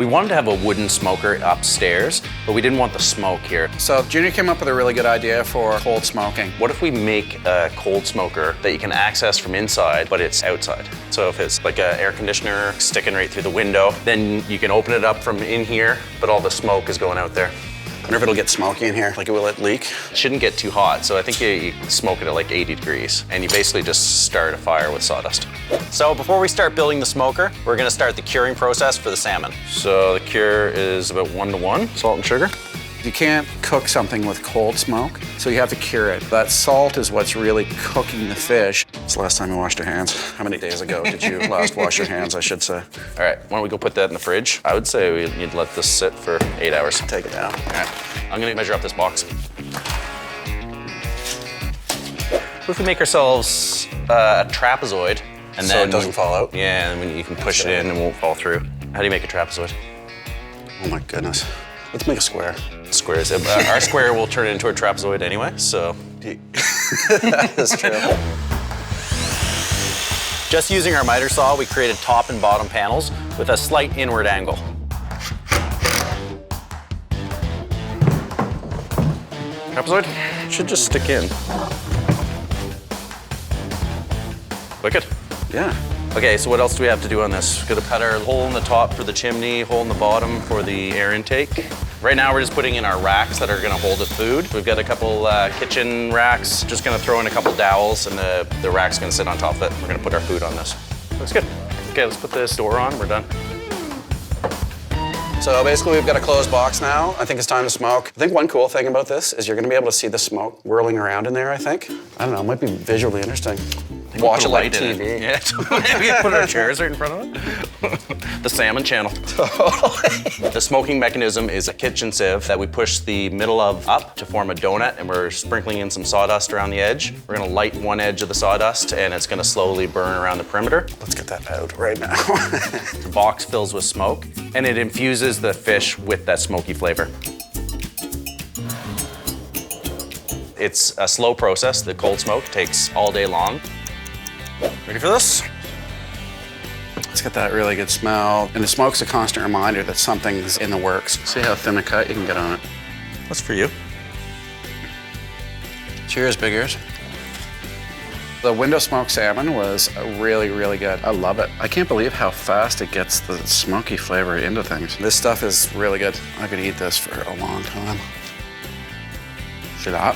We wanted to have a wooden smoker upstairs, but we didn't want the smoke here. So Junior came up with a really good idea for cold smoking. What if we make a cold smoker that you can access from inside, but it's outside? So if it's like an air conditioner sticking right through the window, then you can open it up from in here, but all the smoke is going out there. I wonder if it'll get smoky in here, like will it leak? It shouldn't get too hot, so I think you smoke it at like 80 degrees, and you basically just start a fire with sawdust. So before we start building the smoker, we're gonna start the curing process for the salmon. So the cure is about 1:1, salt and sugar. You can't cook something with cold smoke, so you have to cure it. That salt is what's really cooking the fish. It's the last time you washed your hands. How many days ago did you last wash your hands, I should say? All right, why don't we go put that in the fridge? I would say you'd let this sit for 8 hours. Take it down. All right, I'm gonna measure up this box. What if we make ourselves a trapezoid, and So then it doesn't fall out? Yeah, and when you can push it in and it won't fall through. How do you make a trapezoid? Oh my goodness. Let's make a square. Squares. Our square will turn into a trapezoid anyway, so. That is true. Just using our miter saw, we created top and bottom panels with a slight inward angle. Trapezoid should just stick in. Wicked. Yeah. Okay, so what else do we have to do on this? We're gonna cut our hole in the top for the chimney, hole in the bottom for the air intake. Right now we're just putting in our racks that are gonna hold the food. We've got a couple kitchen racks. Just gonna throw in a couple dowels and the rack's gonna sit on top of it. We're gonna put our food on this. Looks good. Okay, let's put this door on, we're done. So basically we've got a closed box now. I think it's time to smoke. I think one cool thing about this is you're gonna be able to see the smoke whirling around in there, I think. I don't know, it might be visually interesting. Watch it like TV. Yeah, we can put our chairs right in front of it. The salmon channel. The smoking mechanism is a kitchen sieve that we push the middle of up to form a donut, and we're sprinkling in some sawdust around the edge. We're gonna light one edge of the sawdust, and it's gonna slowly burn around the perimeter. Let's get that out right now. The box fills with smoke, and it infuses the fish with that smoky flavor. It's a slow process. The cold smoke takes all day long. Ready for this? It's got that really good smell. And the smoke's a constant reminder that something's in the works. See how thin a cut you can get on it. That's for you. Cheers, big ears. The window smoked salmon was really, really good. I love it. I can't believe how fast it gets the smoky flavor into things. This stuff is really good. I could eat this for a long time. See that?